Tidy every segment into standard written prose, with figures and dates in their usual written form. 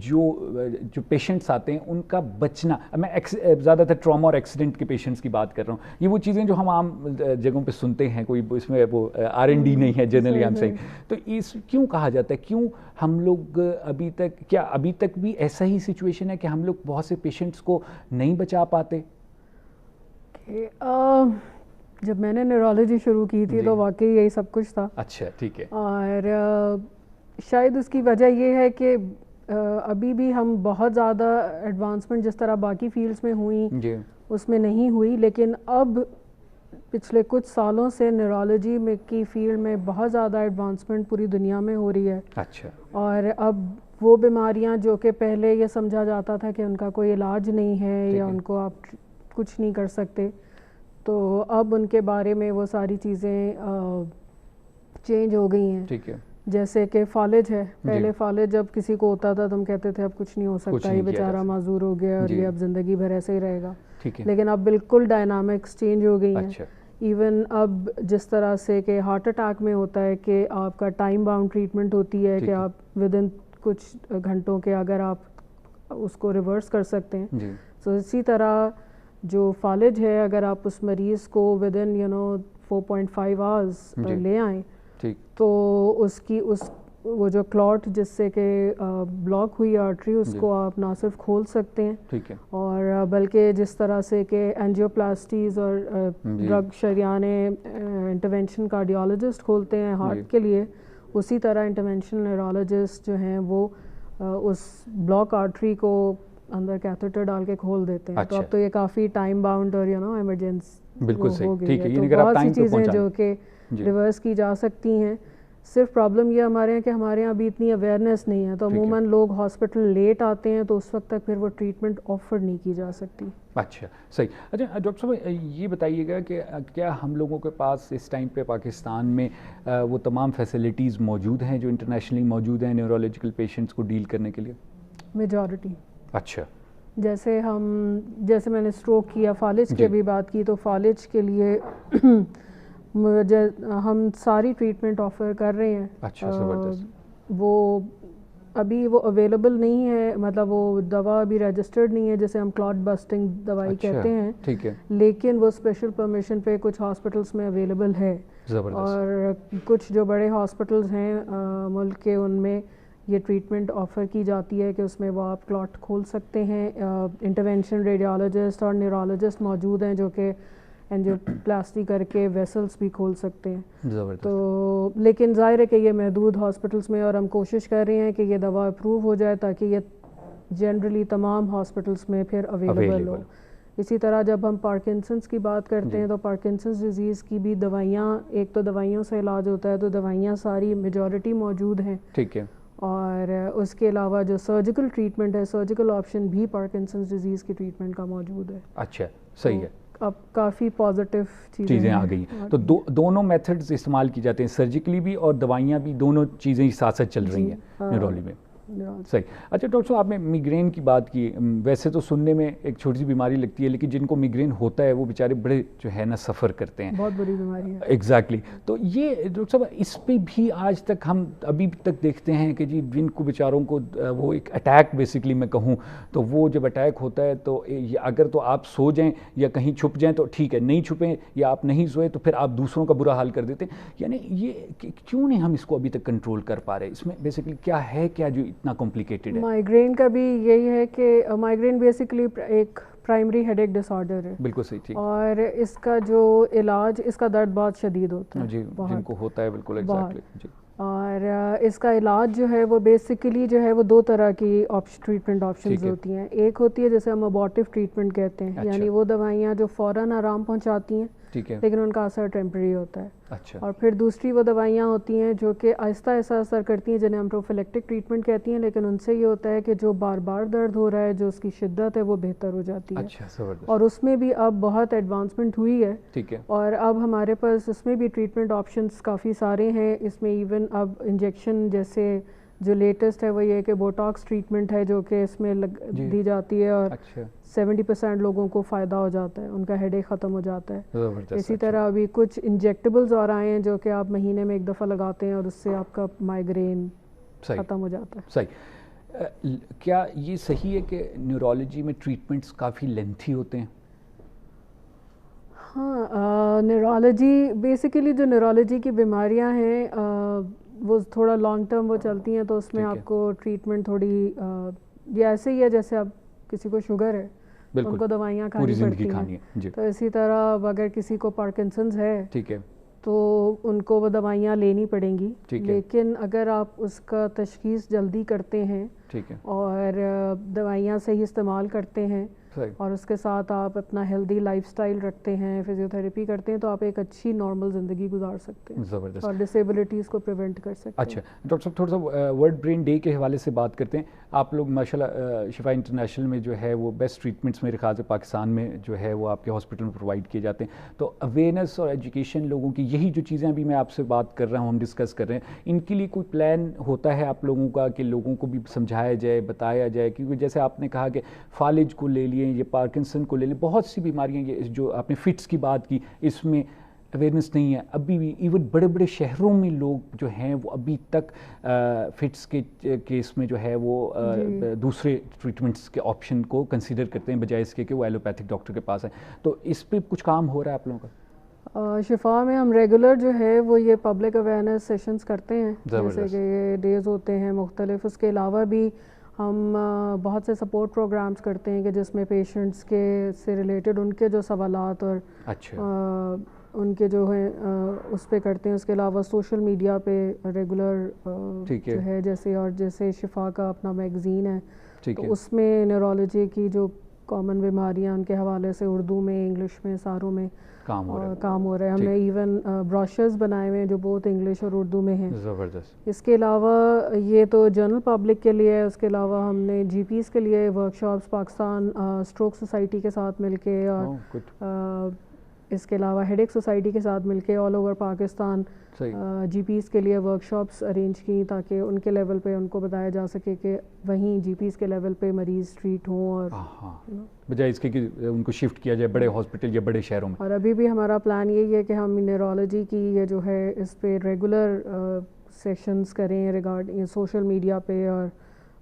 جو پیشنٹس آتے ہیں ان کا بچنا, میں زیادہ تر ٹراما اور ایکسیڈنٹ کے پیشنٹس کی بات کر رہا ہوں, یہ وہ چیزیں جو ہم عام جگہوں پہ سنتے ہیں, کوئی اس میں وہ R&D نہیں ہے جنرلی ہم سے, تو اس کیوں کہا جاتا ہے, کیوں ہم لوگ ابھی تک بھی ایسا ہی سچویشن ہے کہ ہم لوگ بہت سے پیشنٹس کو نہیں بچا پاتے؟ جب میں نے نیورولوجی شروع کی تھی تو واقعی یہی سب کچھ تھا. اچھا ٹھیک ہے. اور شاید اس کی وجہ یہ ہے کہ ابھی بھی ہم بہت زیادہ ایڈوانسمنٹ جس طرح باقی فیلڈس میں ہوئی اس میں نہیں ہوئی, لیکن اب پچھلے کچھ سالوں سے نیورولوجی میں کی فیلڈ میں بہت زیادہ ایڈوانسمنٹ پوری دنیا میں ہو رہی ہے. اچھا. اور اب وہ بیماریاں جو کہ پہلے یہ سمجھا جاتا تھا کہ ان کا کوئی علاج نہیں ہے یا ان کو آپ کچھ نہیں کر سکتے, تو اب ان کے بارے میں وہ ساری چیزیں چینج ہو گئی ہیں. ٹھیک ہے. جیسے کہ فالج ہے, پہلے فالج جب کسی کو ہوتا تھا تو ہم کہتے تھے اب کچھ نہیں ہو سکتا, یہ بیچارہ معذور ہو گیا اور یہ اب زندگی بھر ایسے ہی رہے گا. لیکن اب بالکل ڈائنامکس چینج ہو گئی ہیں. ایون اب جس طرح سے کہ ہارٹ اٹیک میں ہوتا ہے کہ آپ کا ٹائم باؤنڈ ٹریٹمنٹ ہوتی ہے کہ آپ ود ان کچھ گھنٹوں کے اگر آپ اس کو ریورس کر سکتے ہیں, تو اسی طرح جو فالج ہے اگر آپ اس مریض کو ود ان 4.5 آورز لے آئیں تو اس کی وہ جو کلاٹ جس سے کہ بلاک ہوئی آرٹری اس کو آپ نہ صرف کھول سکتے ہیں اور بلکہ جس طرح سے کہ اینجیوپلاسٹیز اور ڈرگ شریان انٹرونشن کارڈیولوجسٹ کھولتے ہیں ہارٹ کے لیے, اسی طرح انٹرونشن نیورولوجسٹ جو ہیں وہ اس بلاک آرٹری کو اندر کیتھیٹر ڈال کے کھول دیتے ہیں. تو اب تو یہ کافی ٹائم باؤنڈ اور ایمرجنسی ہو گئی ہے, تو بہت سی چیزیں جو کہ ریورس کی جا سکتی ہیں. صرف پرابلم یہ ہمارے ہیں کہ ہمارے یہاں ابھی اتنی اویئرنیس نہیں ہے, تو عموماً لوگ ہاسپٹل لیٹ آتے ہیں تو اس وقت تک پھر وہ ٹریٹمنٹ آفر نہیں کی جا سکتی. اچھا صحیح. اچھا ڈاکٹر صاحب یہ بتائیے گا کہ کیا ہم لوگوں کے پاس اس ٹائم پہ پاکستان میں وہ تمام فیسلٹیز موجود ہیں جو انٹرنیشنلی موجود ہیں نیورولوجیکل پیشنٹس کو ڈیل کرنے کے لیے؟ میجورٹی. اچھا. جیسے میں نے اسٹروک کیا, فالج کی بھی بات کی, تو فالج کے لیے ہم ساری ٹریٹمنٹ آفر کر رہے ہیں. اچھا زبردست. وہ ابھی وہ اویلیبل نہیں ہے, مطلب وہ دوا ابھی رجسٹرڈ نہیں ہے جسے ہم کلاٹ بسٹنگ دوائی کہتے ہیں. ٹھیک ہے. لیکن وہ اسپیشل پرمیشن پہ کچھ ہاسپٹلس میں اویلیبل ہے. اور کچھ جو بڑے ہاسپٹلس ہیں ملک کے, ان میں یہ ٹریٹمنٹ آفر کی جاتی ہے کہ اس میں وہ آپ کلاٹ کھول سکتے ہیں. انٹرونشن ریڈیولوجسٹ اور نیورولوجسٹ موجود ہیں جو کہ اینجیوپلاسٹی کر کے ویسلس بھی کھول سکتے ہیں. تو لیکن ظاہر ہے کہ یہ محدود ہاسپٹلس میں, اور ہم کوشش کر رہے ہیں کہ یہ دوا اپروو ہو جائے تاکہ یہ جنرلی تمام ہاسپٹلس میں پھر اویلیبل ہو. اسی طرح جب ہم پارکنسنس کی بات کرتے ہیں تو پارکنسنس ڈیزیز کی بھی دوائیاں, ایک تو دوائیوں سے علاج ہوتا ہے, تو دوائیاں ساری میجورٹی موجود ہیں. ٹھیک ہے. اور اس کے علاوہ جو سرجیکل ٹریٹمنٹ ہے, سرجیکل آپشن بھی پارکنسنس ڈیزیز کی ٹریٹمنٹ کا موجود ہے. اچھا صحیح ہے. اب کافی پازیٹیو چیزیں آ گئی ہیں, تو دونوں میتھڈز استعمال کی جاتے ہیں, سرجیکلی بھی اور دوائیاں بھی, دونوں چیزیں ساتھ ساتھ چل رہی ہیں نیورولوجی میں. صحیح. اچھا ڈاکٹر صاحب آپ نے میگرین کی بات کی, ویسے تو سننے میں ایک چھوٹی سی بیماری لگتی ہے, لیکن جن کو میگرین ہوتا ہے وہ بیچارے بڑے جو ہے نا سفر کرتے ہیں, بہت بڑی بیماری ہے. ایگزیکٹلی. تو یہ ڈاکٹر صاحب اس پہ بھی آج تک ہم ابھی تک دیکھتے ہیں کہ جی جن کو بیچاروں کو وہ ایک اٹیک بیسکلی میں کہوں تو وہ جب اٹیک ہوتا ہے تو اگر تو آپ سو جائیں یا کہیں چھپ جائیں تو ٹھیک ہے, نہیں چھپیں یا آپ نہیں سوئے تو پھر آپ دوسروں کا برا حال کر دیتے ہیں. یعنی یہ کیوں نہیں ہم اس کو ابھی تک کنٹرول کر پا رہے, اس میں بیسکلی کیا ہے کیا جو اتنا کمپلیکیٹڈ ہے؟ مائیگرین کا بھی یہی ہے کہ مائیگرین بیسکلی ایک پرائمری ہیڈ ایک ڈس آرڈر ہے. بالکل صحیح. ٹھیک. اور اس کا جو علاج, اس کا درد بہت شدید ہوتا ہے. جی جن کو ہوتا ہے بالکل ایگزیکٹلی. جی. اور اس کا علاج جو ہے وہ بیسیکلی جو ہے وہ دو طرح کی ٹریٹمنٹ آپشنز ہوتی ہیں. ایک ہوتی ہے جیسے ہم ابورٹیو ٹریٹمنٹ کہتے ہیں, یعنی وہ دوائیاں جو فوراً آرام پہنچاتی ہیں لیکن ان کا اثر ٹیمپرری ہوتا ہے. اور پھر دوسری وہ دوائیاں ہوتی ہیں جو کہ آہستہ آہستہ اثر کرتی ہیں, جنہیں ہم پروفیلیکٹک ٹریٹمنٹ کہتی ہیں, لیکن ان سے یہ ہوتا ہے کہ جو بار بار درد ہو رہا ہے, جو اس کی شدت ہے وہ بہتر ہو جاتی ہے. اور اس میں بھی اب بہت ایڈوانسمنٹ ہوئی ہے. اور اب ہمارے پاس اس میں بھی ٹریٹمنٹ آپشنس کافی سارے ہیں. اس میں ایون اب انجیکشن جیسے جو لیٹسٹ ہے وہ یہ کہ بوٹاکس ٹریٹمنٹ ہے جو کہ اس میں دی جاتی ہے, اور 70% لوگوں کو فائدہ ہو جاتا ہے, ان کا ہیڈ ایک ختم ہو جاتا ہے. اسی طرح ابھی کچھ انجیکٹیبلز اور آئے ہیں جو کہ آپ مہینے میں ایک دفعہ لگاتے ہیں اور اس سے آپ کا مائیگرین ختم ہو جاتا ہے. صحیح. کیا یہ صحیح ہے کہ نیورولوجی میں ٹریٹمنٹس کافی لینتھی ہوتے ہیں؟ ہاں، نیورولوجی بیسیکلی جو نیورولوجی کی بیماریاں ہیں وہ تھوڑا لانگ ٹرم وہ چلتی ہیں، تو اس میں آپ کو ٹریٹمنٹ تھوڑی یہ ایسے ہی ہے جیسے اب کسی کو شوگر ہے ان کو دوائیاں کھانی پڑتی ہیں، تو اسی طرح اگر کسی کو پارکنسنز ہے تو ان کو وہ دوائیاں لینی پڑیں گی، لیکن اگر آپ اس کا تشخیص جلدی کرتے ہیں اور دوائیاں صحیح استعمال کرتے ہیں اور اس کے ساتھ آپ اپنا ہیلدی لائف سٹائل رکھتے ہیں، فزیوتھیراپی کرتے ہیں، تو آپ ایک اچھی نارمل زندگی گزار سکتے ہیں اور ڈسیبلٹیز کو پریونٹ کر سکتے ہیں۔ اچھا ڈاکٹر صاحب، تھوڑا سا ورلڈ برین ڈے کے حوالے سے بات کرتے ہیں۔ آپ لوگ ماشاءاللہ شفا انٹرنیشنل میں جو ہے وہ بیسٹ ٹریٹمنٹس میرے خیال سے پاکستان میں جو ہے وہ آپ کے ہاسپٹل میں پرووائڈ کیے جاتے ہیں، تو اویئرنیس اور ایجوکیشن لوگوں کی، یہی جو چیزیں ابھی میں آپ سے بات کر رہا ہوں، ہم ڈسکس کر رہے ہیں، ان کے لیے کوئی پلان ہوتا ہے آپ لوگوں کا کہ لوگوں کو بھی سمجھایا جائے، بتایا جائے؟ کیونکہ جیسے آپ نے کہا کہ فالج کو لے لیے، یہ پارکنسن کو لے لیں، بہت سی بیماریاں، یہ جو آپ نے فٹس کی بات کی، اس میں اویئرنیس نہیں ہے ابھی بھی۔ ایون بڑے بڑے شہروں میں لوگ جو ہیں وہ ابھی تک فٹس کے کیس میں جو ہے وہ دوسرے ٹریٹمنٹس کے آپشن کو کنسیڈر کرتے ہیں بجائے اس کے کہ وہ ایلوپیتھک ڈاکٹر کے پاس ہیں، تو اس پہ کچھ کام ہو رہا ہے آپ لوگوں کا؟ شفا میں ہم ریگولر جو ہے وہ یہ پبلک اویئرنیس سیشنز کرتے ہیں، جیسے کہ یہ ڈیز ہوتے ہیں مختلف۔ اس کے علاوہ بھی ہم بہت سے سپورٹ پروگرامز کرتے ہیں کہ جس میں پیشنٹس کے سے ریلیٹڈ ان کے جو سوالات اور ان کے جو ہیں اس پہ کرتے ہیں۔ اس کے علاوہ سوشل میڈیا پہ ریگولر جو ہے جیسے شفا کا اپنا میگزین ہے، تو اس میں نیورولوجی کی جو کامن بیماریاں ان کے حوالے سے اردو میں، انگلش میں، ساروں میں کام ہو رہا ہے۔ ہم نے ایون بروشرز بنائے ہوئے ہیں جو بہت انگلش اور اردو میں ہیں۔ زبردست۔ اس کے علاوہ یہ تو جنرل پبلک کے لیے ہے، اس کے علاوہ ہم نے جی پیز کے لیے ورکشاپس پاکستان اسٹروک سوسائٹی کے ساتھ مل کے اور اس کے علاوہ ہیڈ ایک سوسائٹی کے ساتھ مل کے آل اوور پاکستان جی پیز کے لیے ورکشاپس ارینج کی، تاکہ ان کے لیول پہ ان کو بتایا جا سکے کہ وہیں جی پیز کے لیول پہ مریض ٹریٹ ہوں، اور بجائے اس کے کہ ان کو شفٹ کیا جائے بڑے ہاسپٹل یا بڑے شہروں میں۔ اور ابھی بھی ہمارا پلان یہی ہے کہ ہم نیورولوجی کی یہ جو ہے اس پہ ریگولر سیشنز کریں ریگارڈنگ سوشل میڈیا پہ اور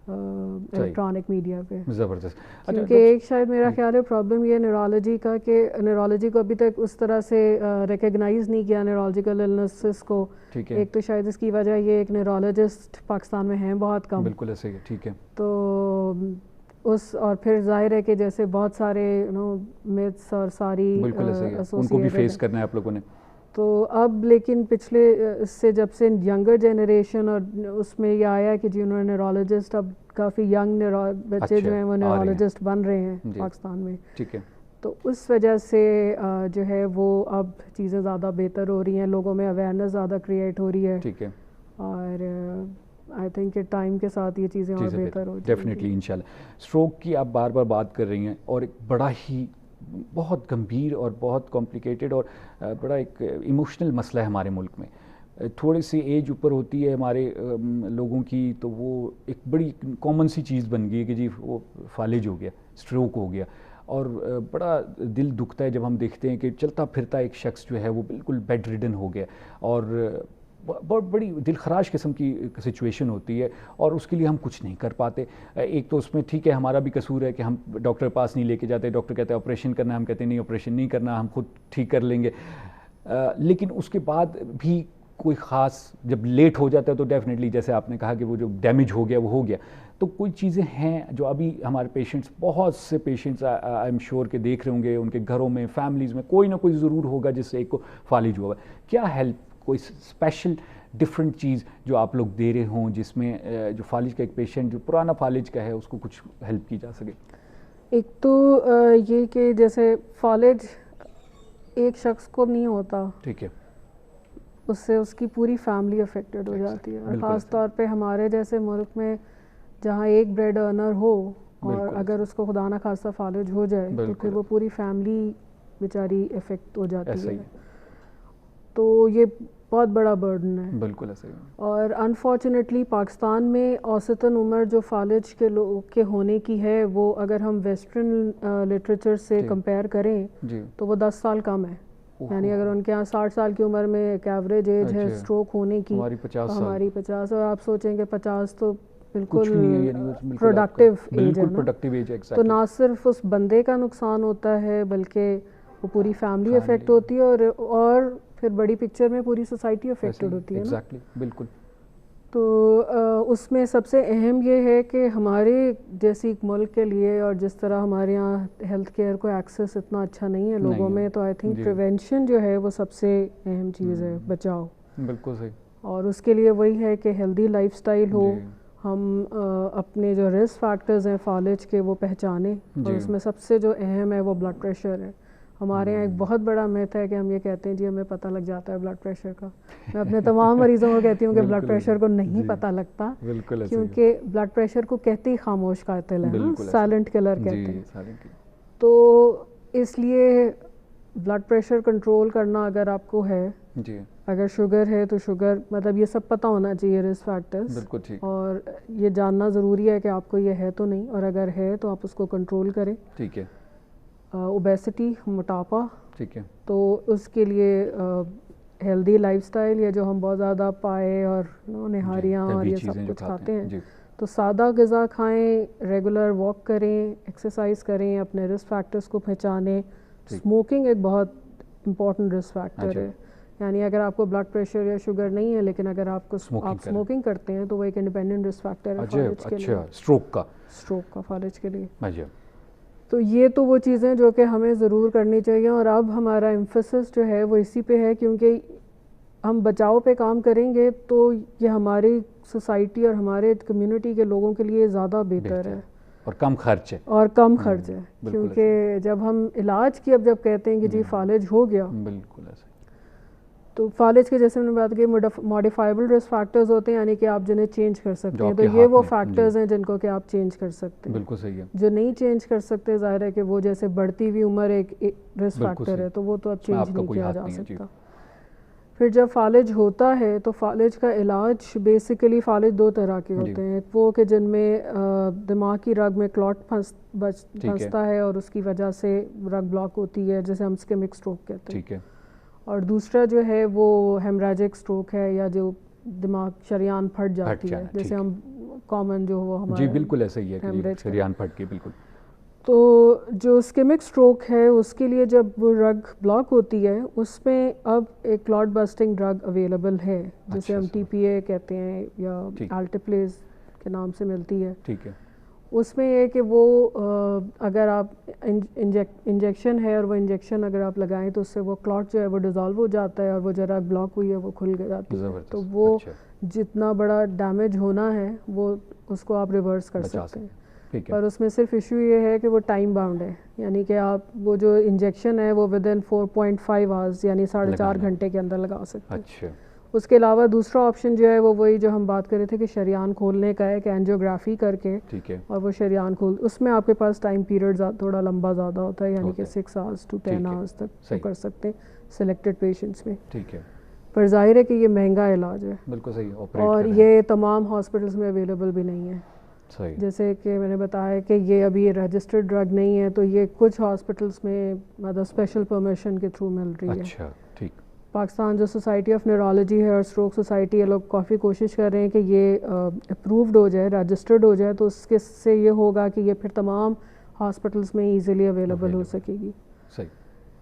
الیکٹرانک میڈیا پہ۔ زبردست۔ کیونکہ ایک شاید میرا خیال ہے پرابلم یہ نیورولوجی کا کہ نیورولوجی کو ابھی تک اس طرح سے ریکگنائز نہیں کیا نیورولوجیکل النیسز کو۔ ایک تو شاید اس کی وجہ یہ ایک نیورولوجسٹ پاکستان میں ہیں بہت کم، بالکل ایسے، ٹھیک ہے، تو اور پھر ظاہر ہے کہ جیسے بہت سارے میتھس اور ساری ان کو بھی فیس کرنا ہے آپ لوگوں نے، تو اب لیکن پچھلے اس سے جب سے ینگر جنریشن اور اس میں یہ آیا کہ جی انہوں نے نیورولوجسٹ اب کافی ینگ بچے جو ہیں وہ نیورولوجسٹ بن رہے ہیں پاکستان میں، ٹھیک ہے، تو اس وجہ سے جو ہے وہ اب چیزیں زیادہ بہتر ہو رہی ہیں، لوگوں میں اویئرنیس زیادہ کریٹ ہو رہی ہے، ٹھیک ہے، اور آئی تھنک کہ ٹائم کے ساتھ یہ چیزیں اور بہتر ہو جائیں گی ڈیفینیٹلی انشاءاللہ۔ اسٹروک کی آپ بار بار بات کر رہی ہیں، اور ایک بڑا ہی بہت گمبھیر اور بہت کمپلیکیٹڈ اور بڑا ایک ایموشنل مسئلہ ہے ہمارے ملک میں۔ تھوڑی سی ایج اوپر ہوتی ہے ہمارے لوگوں کی تو وہ ایک بڑی کامن سی چیز بن گئی ہے کہ جی وہ فالج ہو گیا، اسٹروک ہو گیا، اور بڑا دل دکھتا ہے جب ہم دیکھتے ہیں کہ چلتا پھرتا ایک شخص جو ہے وہ بالکل بیڈ ریڈن ہو گیا، اور بہت بڑی دل خراش قسم کی سچویشن ہوتی ہے، اور اس کے لیے ہم کچھ نہیں کر پاتے۔ ایک تو اس میں ٹھیک ہے ہمارا بھی قصور ہے کہ ہم ڈاکٹر پاس نہیں لے کے جاتے، ڈاکٹر کہتے ہیں آپریشن کرنا ہے، ہم کہتے ہیں نہیں آپریشن نہیں کرنا، ہم خود ٹھیک کر لیں گے، لیکن اس کے بعد بھی کوئی خاص جب لیٹ ہو جاتا ہے تو ڈیفینیٹلی جیسے آپ نے کہا کہ وہ جو ڈیمیج ہو گیا وہ ہو گیا، تو کوئی چیزیں ہیں جو ابھی ہمارے پیشنٹس، بہت سے پیشنٹس آئی ایم شیور کہ دیکھ رہے ہوں گے، ان کے گھروں میں فیملیز میں کوئی نہ کوئی ضرور ہوگا جس سے ایک کو فالج ہوا ہے، کیا ہیلپ کوئی اسپیشل ڈفرینٹ چیز جو آپ لوگ دے رہے ہوں جس میں جو فالج کا ایک پیشنٹ جو پرانا فالج کا ہے اس کو کچھ ہیلپ کی جا سکے؟ ایک تو یہ کہ جیسے فالج ایک شخص کو نہیں ہوتا، ٹھیک ہے، اس سے اس کی پوری فیملی افیکٹڈ ہو جاتی ہے، اور خاص طور پہ ہمارے جیسے ملک میں جہاں ایک بریڈ ارنر ہو اور اگر اس کو خدا نہ خواستہ فالج ہو جائے تو پھر وہ پوری فیملی بیچاری افیکٹ ہو جاتی ہے، تو یہ بہت بڑا برڈن ہے، بالکل ایسے ہی۔ اور انفارچونیٹلی پاکستان میں اوسطاً عمر جو فالج کے ہونے کی ہے وہ اگر ہم ویسٹرن لٹریچر سے کمپیئر کریں تو وہ 10 سال کم ہے، یعنی اگر ان کے یہاں 60 سال کی عمر میں ایک ایوریج ایج ہے اسٹروک ہونے کی، ہماری 50، اور آپ سوچیں کہ 50 تو بالکل پروڈکٹیو ایج ہے نا, تو نہ صرف اس بندے کا نقصان ہوتا ہے بلکہ وہ پوری فیملی افیکٹ ہوتی ہے اور پھر بڑی پکچر میں پوری سوسائٹی افیکٹڈ ہوتی ہے نا. بالکل. تو اس میں سب سے اہم یہ ہے کہ ہمارے جیسی ایک ملک کے لیے, اور جس طرح ہمارے یہاں ہیلتھ کیئر کو ایکسیس اتنا اچھا نہیں ہے لوگوں میں, تو آئی تھنک پریونشن جو ہے وہ سب سے اہم چیز ہے, بچاؤ. بالکل صحیح. اور اس کے لیے وہی ہے کہ ہیلدی لائف سٹائل ہو, ہم اپنے جو رسک فیکٹرز ہیں فالج کے وہ پہچانیں, اور اس میں سب سے جو اہم ہے وہ بلڈ پریشر ہے. ہمارے یہاں ایک بہت بڑا میتھ ہے کہ ہم یہ کہتے ہیں جی ہمیں پتہ لگ جاتا ہے بلڈ پریشر کا. میں اپنے تمام مریضوں کو کہتی ہوں کہ بلڈ پریشر کو نہیں پتہ لگتا, کیونکہ بلڈ پریشر کو کہتے ہی خاموش قاتل ہے, سائلنٹ کلر کہتے ہیں. تو اس لیے بلڈ پریشر کنٹرول کرنا اگر آپ کو ہے, اگر شوگر ہے تو شوگر, مطلب یہ سب پتہ ہونا چاہیے رسک فیکٹرز, اور یہ جاننا ضروری ہے کہ آپ کو یہ ہے تو نہیں, اور اگر ہے تو آپ اس کو کنٹرول کریں. ٹھیک ہے. اوبیسٹی, موٹاپا, ٹھیک ہے, تو اس کے لیے ہیلدی لائف سٹائل, یہ جو ہم بہت زیادہ پائے اور نہاریاں اور یہ سب کچھ کھاتے ہیں, تو سادہ غذا کھائیں, ریگولر واک کریں, ایکسرسائز کریں, اپنے رسک فیکٹرز کو پہچانیں. اسموکنگ ایک بہت امپورٹنٹ رسک فیکٹر ہے, یعنی اگر آپ کو بلڈ پریشر یا شوگر نہیں ہے لیکن اگر آپ اسموکنگ کرتے ہیں تو وہ ایک انڈیپینڈنٹ رسک فیکٹر ہے فالج کے لیے, اسٹروک کا فالج کے لیے. تو یہ تو وہ چیزیں جو کہ ہمیں ضرور کرنی چاہیے, اور اب ہمارا ایمفیسس جو ہے وہ اسی پہ ہے, کیونکہ ہم بچاؤ پہ کام کریں گے تو یہ ہماری سوسائٹی اور ہمارے کمیونٹی کے لوگوں کے لیے زیادہ بہتر ہے, اور کم خرچ ہے, کیونکہ جب ہم علاج کی جب کہتے ہیں کہ جی فالج ہو گیا, بالکل ایسا, تو فالج کے جیسے میں نے بات کی ماڈیفائبل رسک فیکٹرز ہوتے ہیں, یعنی کہ آپ جنہیں چینج کر سکتے ہیں, تو یہ وہ فیکٹرز ہیں جن کو کہ آپ چینج کر سکتے ہیں. بالکل صحیح ہے. جو نہیں چینج کر سکتے ظاہر ہے کہ وہ جیسے بڑھتی ہوئی عمر ایک رسک فیکٹر ہے, تو وہ تو اب چینج نہیں کیا جا سکتا. پھر جب فالج ہوتا ہے تو فالج کا علاج بیسیکلی فالج دو طرح کے ہوتے ہیں, ایک وہ کہ جن میں دماغ کی رگ میں کلاٹ پھنستا ہے اور اس کی وجہ سے رگ بلاک ہوتی ہے, جیسے ہم اسکیمک اسٹروک کہتے ہیں, اور دوسرا جو ہے وہ ہیمراجک اسٹروک ہے, یا جو دماغ شریان پھٹ جاتی ہے, جیسے ہم کامن جو وہ ہمارا, جی بالکل ایسا ہی ہے, شریان پھٹ کے. بالکل. تو جو اسکیمک اسٹروک ہے اس کے لیے جب وہ رگ بلاک ہوتی ہے, اس میں اب ایک کلاٹ بسٹنگ ڈرگ اویلیبل ہے, جسے ہم ٹی پی اے کہتے ہیں یا الٹیپلیز کے نام سے ملتی ہے. ٹھیک ہے. اس میں یہ کہ وہ اگر آپ انجیکشن ہے اور وہ انجیکشن اگر آپ لگائیں تو اس سے وہ کلاٹ جو ہے وہ ڈیزالو ہو جاتا ہے, اور وہ جو رگ بلاک ہوئی ہے وہ کھل جاتی ہے, تو وہ جتنا بڑا ڈیمیج ہونا ہے وہ اس کو آپ ریورس کر سکتے ہیں. پر اس میں صرف ایشو یہ ہے کہ وہ ٹائم باؤنڈ ہے, یعنی کہ آپ وہ جو انجیکشن ہے وہ ود ان 4.5 hours یعنی 4.5 گھنٹے کے اندر لگا سکتے ہیں. اس کے علاوہ دوسرا آپشن جو ہے وہ وہی جو ہم بات کر رہے تھے کہ شریان کھولنے کا ہے, کہ اینجیوگرافی کر کے اور وہ شریان کھول, اس میں آپ کے پاس ٹائم پیریڈ تھوڑا لمبا زیادہ ہوتا ہے, یعنی کہ 6 hours to 10 hours تک کر سکتے ہیں سلیکٹڈ پیشنٹس میں. ٹھیک ہے. پر ظاہر ہے کہ یہ مہنگا علاج ہے, بالکل صحیح, اور یہ تمام ہاسپٹلس میں اویلیبل بھی نہیں ہے. جیسے کہ میں نے بتایا کہ یہ ابھی رجسٹرڈ ڈرگ نہیں ہے, تو یہ کچھ ہاسپٹلس میں مطلب اسپیشل پرمیشن کے تھرو مل رہی ہے. اچھا, ٹھیک. پاکستان جو سوسائٹی آف نیورولوجی ہے اور اسٹروک سوسائٹی, یہ لوگ کافی کوشش کر رہے ہیں کہ یہ اپرووڈ ہو جائے, رجسٹرڈ ہو جائے, تو اس کے سے یہ ہوگا کہ یہ پھر تمام ہاسپٹلس میں ایزیلی اویلیبل ہو سکے گی. صحیح.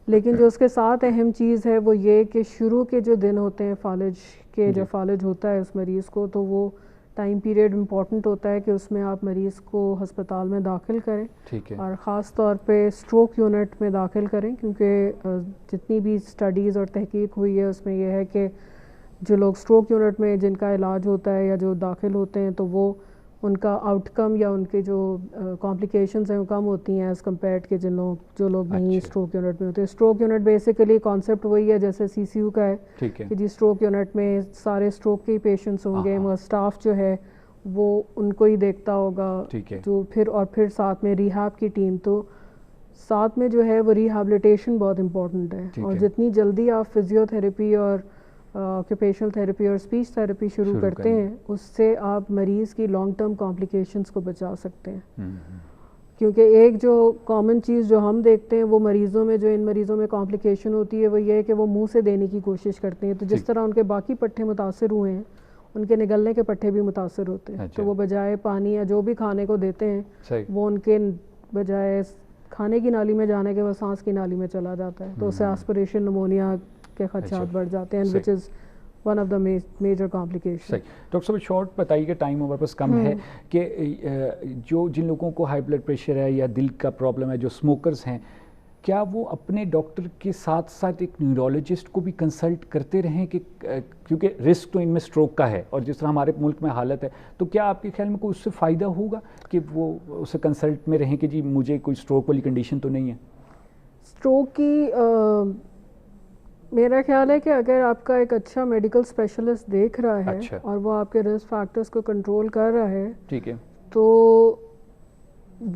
لیکن جو اس کے ساتھ اہم چیز ہے وہ یہ کہ شروع کے جو دن ہوتے ہیں فالج کے, جو فالج ہوتا ہے اس مریض کو, تو وہ ٹائم پیریڈ امپورٹنٹ ہوتا ہے کہ اس میں آپ مریض کو ہسپتال میں داخل کریں, اور خاص طور پہ اسٹروک یونٹ میں داخل کریں, کیونکہ جتنی بھی اسٹڈیز اور تحقیق ہوئی ہے اس میں یہ ہے کہ جو لوگ اسٹروک یونٹ میں جن کا علاج ہوتا ہے یا جو داخل ہوتے ہیں, تو وہ ان کا آؤٹ کم یا ان کے جو کمپلیکیشنز ہیں وہ کم ہوتی ہیں ایز کمپیئرڈ کہ جو لوگ نہیں اسٹروک یونٹ میں ہوتے. اسٹروک یونٹ بیسیکلی کانسیپٹ وہی ہے جیسے سی سی یو کا ہے, کہ جی اسٹروک یونٹ میں سارے اسٹروک کے ہی پیشنٹس ہوں گے, مگر اسٹاف جو ہے وہ ان کو ہی دیکھتا ہوگا, جو پھر ساتھ میں ریہیب کی ٹیم, تو ساتھ میں جو ہے وہ ریہیبلیٹیشن بہت امپورٹنٹ ہے, اور جتنی جلدی آپ فزیو تھراپی اور آکوپیشنل تھراپی اور اسپیچ تھراپی شروع کرتے ہیں, اس سے آپ مریض کی لانگ ٹرم کمپلیکیشنز کو بچا سکتے ہیں. کیونکہ ایک جو کامن چیز جو ہم دیکھتے ہیں وہ مریضوں میں, جو ان مریضوں میں کمپلیکیشن ہوتی ہے وہ یہ ہے کہ وہ منہ سے دینے کی کوشش کرتے ہیں, تو جس طرح ان کے باقی پٹھے متاثر ہوئے ہیں ان کے نگلنے کے پٹھے بھی متاثر ہوتے ہیں. تو وہ بجائے پانی یا جو بھی کھانے کو دیتے ہیں وہ ان کے بجائے کھانے کی نالی میں جانے کے وہ سانس کی نالی میں چلا جاتا ہے, تو اس سے آسپریشن نمونیا کے خدشات بڑھ جاتے ہیں, which is one of the major complications. صحیح. ڈاکٹر صاحب شارٹ بتائیے کہ ٹائم ہمارے پاس کم ہے, کہ جن لوگوں کو ہائی بلڈ پریشر ہے یا دل کا پرابلم ہے, جو اسموکرز ہیں, کیا وہ اپنے ڈاکٹر کے ساتھ ساتھ ایک نیورولوجسٹ کو بھی کنسلٹ کرتے رہیں, کہ کیونکہ رسک تو ان میں اسٹروک کا ہے, اور جس طرح ہمارے ملک میں حالت ہے, تو کیا آپ کے خیال میں کوئی اس سے فائدہ ہوگا کہ وہ اسے کنسلٹ میں رہیں کہ جی مجھے کوئی اسٹروک والی کنڈیشن تو نہیں ہے؟ اسٹروک کی میرا خیال ہے کہ اگر آپ کا ایک اچھا میڈیکل اسپیشلسٹ دیکھ رہا ہے اور وہ آپ کے رسک فیکٹرز کو کنٹرول کر رہا ہے, ٹھیک ہے, تو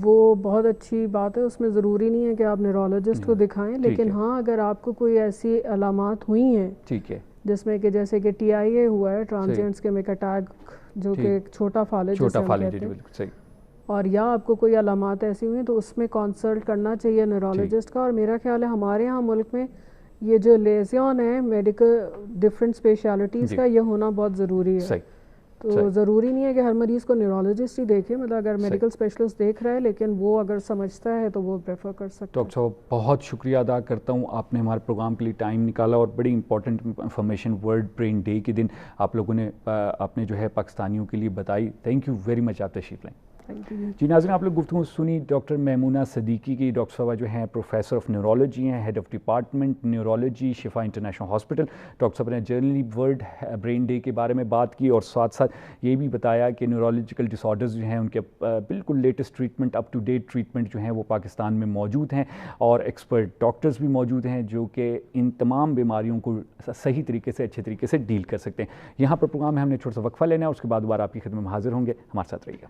وہ بہت اچھی بات ہے. اس میں ضروری نہیں ہے کہ آپ نیورولوجسٹ کو دکھائیں, لیکن ہاں اگر آپ کو کوئی ایسی علامات ہوئی ہیں, ٹھیک ہے, جس میں کہ جیسے کہ TIA ہوا ہے, ٹرانزینٹ اسکیمک اٹیک, جو کہ ایک چھوٹا فالج ہے, اور یا آپ کو کوئی علامات ایسی ہوئی ہیں, تو اس میں کنسلٹ کرنا چاہیے نیورولوجسٹ کا. اور میرا خیال ہے ہمارے یہاں ملک میں یہ جو لیزیون ہے میڈیکل ڈفرینٹ اسپیشلٹیز کا, یہ ہونا بہت ضروری ہے. تو ضروری نہیں ہے کہ ہر مریض کو نیورولوجسٹ ہی دیکھے, مطلب اگر میڈیکل اسپیشلسٹ دیکھ رہا ہے لیکن وہ اگر سمجھتا ہے تو وہ پریفر کر سکتا ہے. ڈاکٹر صاحب بہت شکریہ ادا کرتا ہوں, آپ نے ہمارے پروگرام کے لیے ٹائم نکالا, اور بڑی important information world brain day کے دن آپ لوگوں نے اپنے جو ہے پاکستانیوں کے لیے بتائی. تھینک یو ویری مچ, آپ تشریف لائیں. جی ناظرین, آپ لوگ گفتگو سنی ڈاکٹر میمونہ صدیقی کی. ڈاکٹر صاحبہ جو ہیں پروفیسر آف نیورولوجی ہیں, ہیڈ آف ڈپارٹمنٹ نیورولوجی, شفا انٹرنیشنل ہاسپٹل. ڈاکٹر صاحب نے جنرلی ورلڈ برین ڈے کے بارے میں بات کی, اور ساتھ ساتھ یہ بھی بتایا کہ نیورولوجیکل ڈس آرڈرز جو ہیں ان کے بالکل latest treatment, up to date treatment جو ہیں وہ پاکستان میں موجود ہیں, اور ایکسپرٹ ڈاکٹرز بھی موجود ہیں جو کہ ان تمام بیماریوں کو صحیح طریقے سے, اچھے طریقے سے ڈیل کر سکتے ہیں. یہاں پر پروگرام میں ہم نے چھوٹا سا وقفہ لینا ہے, اس کے بعد دوبارہ آپ کی خدمت میں حاضر ہوں گے. ہمارے ساتھ رہیے گا.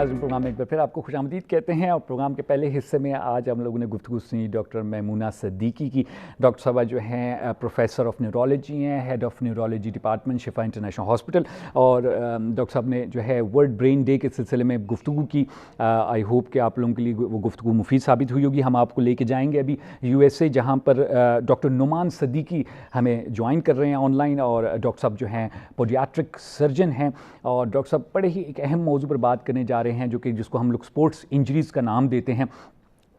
ناظرین, پروگرام میں ایک بار پھر آپ کو خوش آمدید کہتے ہیں, اور پروگرام کے پہلے حصے میں آج ہم لوگوں نے گفتگو سنی ڈاکٹر میمونہ صدیقی کی. ڈاکٹر صاحبہ جو ہیں پروفیسر آف نیورولوجی ہیں, ہیڈ آف نیورولوجی ڈپارٹمنٹ, شفا انٹرنیشنل ہاسپٹل, اور ڈاکٹر صاحب نے جو ہے ورلڈ برین ڈے کے سلسلے میں گفتگو کی. آئی ہوپ کہ آپ لوگوں کے لیے وہ گفتگو مفید ثابت ہوئی ہوگی. ہم آپ کو لے کے جائیں گے ابھی USA, جہاں پر ڈاکٹر نعمان صدیقی ہمیں جوائن کر رہے ہیں آن لائن, اور ڈاکٹر صاحب جو ہیں پوڈیاٹرک سرجن ہیں, اور ڈاکٹر صاحب بڑے ہی ایک اہم موضوع پر بات کرنے جا رہے ہیں, جو کہ جس کو ہم لوگ اسپورٹس انجریز کا نام دیتے ہیں.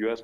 US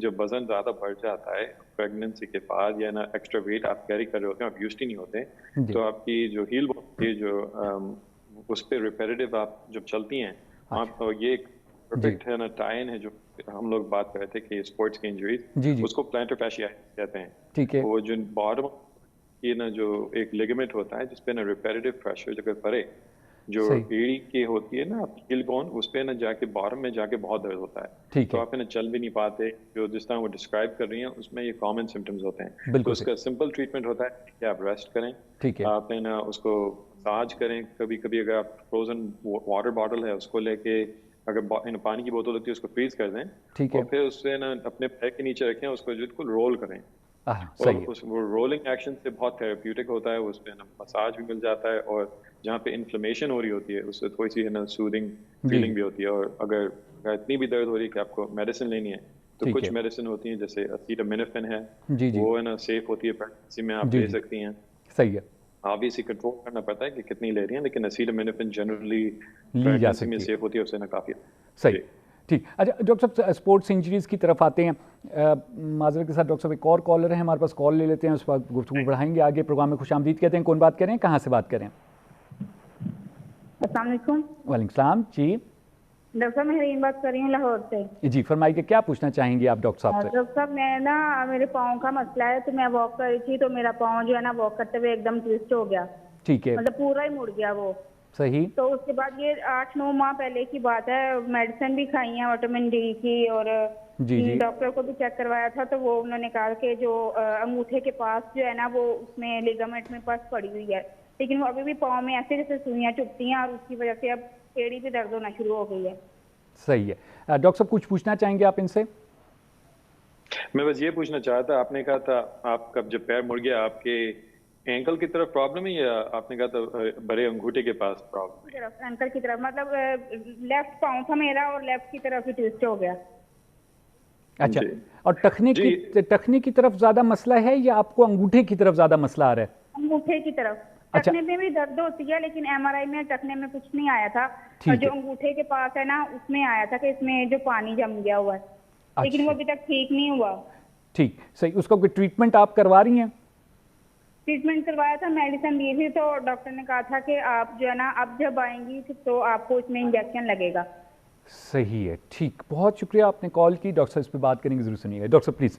جب وزن زیادہ بڑھ جاتا ہے پریگننسی کے بعد یا نا ایکسٹرا ویٹ آپ کیری کر رہے ہوتے ہیں, آپ یوزڈ ہی نہیں ہوتے, تو آپ کی جو ہیل ہوتی ہے جو اس پہ ریپیٹیو آپ جب چلتی ہیں آپ, یہ ایک پرفیکٹ ہے نا ٹائن ہے جو ہم لوگ بات کر رہے تھے کہ اسپورٹس کی انجریز, اس کو پلانٹر فیشیائٹس کہتے ہیں. ٹھیک ہے. وہ جو باٹم یہ نا جو ایک لیگمنٹ ہوتا ہے جس پہ نا ریپیٹیو پریشر اگر پڑے, جو ایڑی کی ہوتی ہے نا ہیل بون, اس پہ نا جا کے باٹم میں جا کے بہت درد ہوتا ہے, تو آپ نا چل بھی نہیں پاتے. جو جس طرح وہ ڈسکرائب کر رہی ہیں اس میں یہ کامن سمٹمز ہوتے ہیں. تو اس کا سمپل ٹریٹمنٹ ہوتا ہے کہ آپ ریسٹ کریں, آپ نا اس کو مساج کریں. کبھی کبھی اگر آپ فروزن واٹر باٹل ہے اس کو لے کے, اگر پانی کی بوتل ہوتی ہے اس کو فریز کر دیں, اور پھر اس سے نا اپنے پیر کے نیچے رکھیں, اس کو بالکل رول کریں. اور وہ رولنگ ایکشن سے بہت تھراپیوٹک ہوتا ہے, اس پہ نا مساج بھی مل جاتا ہے, اور جہاں پہ انفلیمیشن ہو رہی ہوتی ہے اس سے تھوڑی سی ہے نا سودنگ فیلنگ بھی ہوتی ہے. اور اگر اتنی بھی درد ہو رہی ہے کہ آپ کو میڈیسن لینی ہے تو کچھ میڈیسن ہوتی ہیں جیسے اسیٹامینوفین ہے, وہ ہے نا سیف ہوتی ہے پریگنسی میں, آپ لے سکتی ہیں. صحیح ہے. آبویسلی کنٹرول کرنا پڑتا ہے کہ کتنی لے رہی ہیں, لیکن اسیٹامینوفین جنرلی پریگنسی میں سیف ہوتی ہے, اس سے نا کافی. صحیح, ٹھیک. اچھا ڈاکٹر صاحب اسپورٹس انجریز کی طرف آتے ہیں. معذرت کے ساتھ ڈاکٹر صاحب ایک اور کالر ہے ہمارے پاس, کال لے لیتے ہیں, اس وقت گفتگو بڑھائیں گے آگے. پروگرام میں خوش آمدید کہتے ہیں. کون بات کریں, کہاں سے بات کریں؟ السلام علیکم. وعلیکم السلام. جی ڈاکٹر صاحب مہرین بات کر رہی ہوں لاہور سے. جی فرمائیے, کیا پوچھنا چاہیں گے آپ ڈاکٹر صاحب سے؟ ڈاکٹر صاحب میں نا میرے پاؤں کا مسئلہ ہے, تو میں واک کر رہی تھی تو میرا پاؤں جو ہے نا واک کرتے ہوئے ایک دم ٹویسٹ ہو گیا. ٹھیک ہے. مطلب پورا ہی مڑ گیا وہ. صحیح. تو اس کے بعد یہ 8-9 ماہ پہلے کی بات ہے, میڈیسن بھی کھائی ہیں وٹامن ڈی کی, اور ڈاکٹر کو بھی چیک کروایا تھا تو وہ انہوں نے کہا کہ جو انگوٹھے کے پاس جو ہے نا وہ اس میں لیگامنٹ میں پس پڑی ہوئی ہے, لیکن وہ ابھی بھی پاؤں میں ایسے جیسے سوئیاں چبھتی ہیں, اور اس کی وجہ سے اب ایڑی بھی درد ہونا شروع ہو گئی ہے. صحیح ہے. ڈاکٹر صاحب کچھ پوچھنا چاہیں گے آپ ان سے؟ میں بس یہ پوچھنا چاہتا تھا, آپ نے کہا تھا آپ کا جب پیر مڑ گیا آپ کے اینکل کی طرف پرابلم ہے, یا آپ نے کہا تھا بڑے انگوٹھے کے پاس پرابلم ہے؟ اینکل کی طرف, مطلب لیفٹ پاؤں تھا میرا اور لیفٹ کی طرف ہی ٹویسٹ ہو گیا. اچھا, اور ٹخنے کی طرف زیادہ مسئلہ ہے یا آپ کو انگوٹھے کی طرف زیادہ مسئلہ آ رہا ہے؟ انگوٹھے کی طرف. ٹخنے میں بھی درد ہوتی ہے, لیکن ایم آر آئی میں ٹخنے میں کچھ نہیں آیا تھا, اور جو انگوٹھے کے پاس ہے نا اس میں آیا تھا کہ اس میں جو پانی جم گیا ہوا ہے, لیکن وہ ابھی تک ٹھیک نہیں ہوا. ٹھیک, صحیح. اس کا کوئی ٹریٹمنٹ آپ کروا رہی ہیں؟ ٹریٹمنٹ کروایا تھا, میڈیسن دی تھی, تو ڈاکٹر نے کہا تھا کہ آپ جو ہے نا اب جب آئیں گی تو آپ کو اس میں انجیکشن لگے گا. صحیح ہے, ٹھیک. بہت شکریہ آپ نے کال کی. ڈاکٹر صاحب اس پہ بات کریں گے, ضرور سنیے گا. ڈاکٹر صاحب پلیز.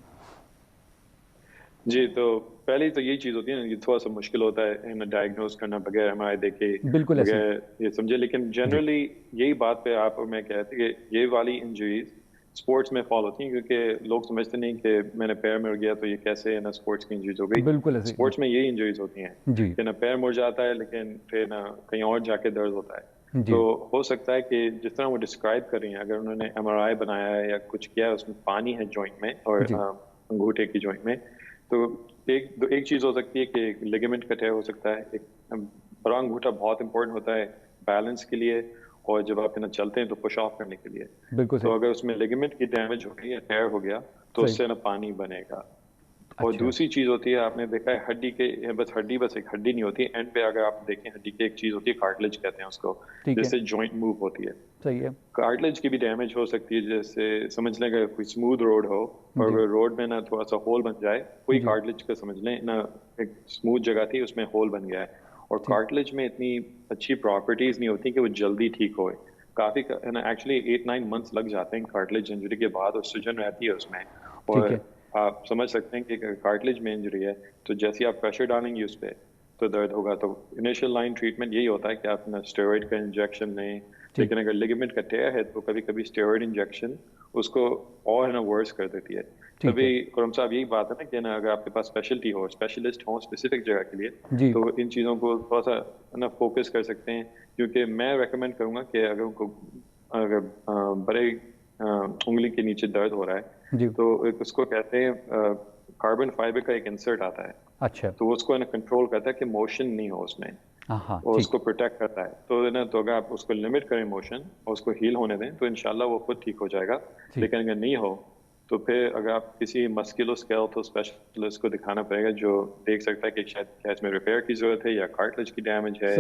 جی, تو پہلی تو یہی چیز ہوتی ہے نا, یہ تھوڑا سا مشکل ہوتا ہے ڈائگنوز کرنا بغیر ایم آر آئی دیکھے, بالکل بغیر یہ سمجھے, لیکن جنرلی یہی بات پہ آپ اور میں کہتے ہیں کہ یہ والی انجریز اسپورٹس میں فال ہوتی ہیں, کیونکہ لوگ سمجھتے نہیں کہ میں نے پیر مڑ گیا تو یہ کیسے ہے نا اسپورٹس کی انجریز ہو گئی. بالکل اسپورٹس میں یہی انجریز ہوتی ہیں کہ نا پیر مڑ جاتا ہے لیکن پھر نا کہیں اور جا کے درد ہوتا ہے. تو ہو سکتا ہے کہ جس طرح وہ ڈسکرائب کر رہی ہیں, اگر انہوں نے ایم آر آئی بنایا ہے یا کچھ کیا ہے, اس میں پانی ہے جوائنٹ میں اور انگوٹھے کی جوائنٹ میں, تو ایک چیز ہو سکتی ہے کہ لیگمنٹ کٹے ہو سکتا ہے. ایک بڑا انگوٹھا بہت امپورٹنٹ ہوتا ہے بیلنس کے لیے, اور جب آپ نا چلتے ہیں تو پش آف کرنے کے لیے. تو اگر اس میں لیگمنٹ کی ڈیمیج ہو گئی یا ٹیئر ہو گیا تو اس سے نا پانی بنے گا. اور دوسری چیز ہوتی ہے, آپ نے دیکھا ہے ہڈی کے, بس ایک ہڈی نہیں ہوتی ہے, اینڈ پہ اگر آپ دیکھیں ہڈی کی ایک چیز ہوتی ہے کارٹلیج کہتے ہیں اس کو, جس سے جوائنٹ موو ہوتی ہے. صحیح ہے. کارٹلیج کی بھی ڈیمیج ہو سکتی ہے, جیسے سمجھ لیں کہ کوئی اسموتھ روڈ ہو اور اگر روڈ میں نا تھوڑا سا ہول بن جائے, کوئی کارٹلیج کا سمجھ لیں نا ایک اسموتھ جگہ تھی اس میں ہول بن گیا ہے, اور کارٹلیج میں اتنی اچھی پراپرٹیز نہیں ہوتی کہ وہ جلدی ٹھیک ہوئے. کافی ایکچولی 8-9 months لگ جاتے ہیں کارٹلیج انجری کے بعد, اور سجن رہتی ہے اس میں. اور آپ سمجھ سکتے ہیں کہ کارٹلیج میں انجری ہے تو جیسے آپ پریشر ڈالیں گے اس پہ تو درد ہوگا. تو انیشیل لائن ٹریٹمنٹ یہی ہوتا ہے کہ آپ اسٹیرائڈ کا انجیکشن لیں, لیکن اگر لیگمنٹ کا ٹیئر ہے تو کبھی کبھی اسٹیرائڈ انجیکشن اس کو اور ہے نا ورس کر دیتی ہے. کبھی خرم صاحب یہی بات ہے نا کہ نا اگر آپ کے پاس اسپیشلٹی ہو, اسپیشلسٹ ہوں اسپیسیفک جگہ کے لیے, تو ان چیزوں کو تھوڑا سا نا فوکس کر سکتے ہیں. کیونکہ میں ریکمینڈ کروں گا کہ اگر بڑے انگلی کے نیچے درد ہو رہا ہے تو اس کو کہتے ہیں کاربن فائبر کا ایک انسرٹ آتا ہے. اچھا. تو اس کو کنٹرول کرتا ہے کہ موشن نہیں ہو اس میں, اور اس کو پروٹیکٹ کرتا ہے. تو اگر آپ اس کو لمٹ کریں موشن اور اس کو ہیل ہونے دیں تو انشاءاللہ وہ خود ٹھیک ہو جائے گا. لیکن اگر نہیں ہو تو پھر اگر آپ کسی مسکولوسکیلٹل اسپیشلسٹ کو دکھانا پڑے گا, جو دیکھ سکتا ہے کہ شاید کیا اس میں ریپیئر کی ضرورت ہے یا کارٹلیج کی ڈیمیج ہے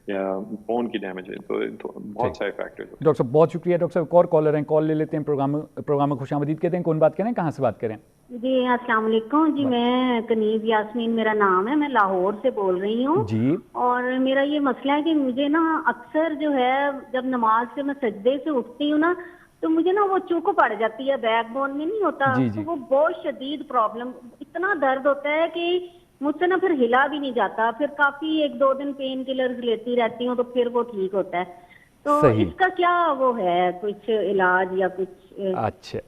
یا بون کی ڈیمیج ہے, تو بہت سارے فیکٹرز. ڈاکٹر صاحب بہت شکریہ. ڈاکٹر صاحب ایک اور کالر ہیں, کال لے لیتے ہیں. پروگرام میں خوش آمدید کہتے ہیں. کون بات کریں, کہاں سے بات کریں؟ جی السلام علیکم. جی میں کنیز یاسمین میرا نام ہے, میں لاہور سے بول رہی ہوں. جی. اور میرا یہ مسئلہ ہے کہ مجھے نا اکثر جو ہے جب نماز سے میں سجدے سے اٹھتی ہوں نا تو مجھے نا وہ چوک پڑ جاتی ہے, بیک بون میں نہیں ہوتا, تو وہ بہت شدید پرابلم, اتنا درد ہوتا ہے کہ مجھ سے نا پھر ہلا بھی نہیں جاتا. پھر کافی 1-2 دن پین کلرز لیتی رہتی ہوں تو پھر وہ ٹھیک ہوتا ہے. تو اس کا کیا وہ ہے کچھ علاج یا کچھ؟ اچھا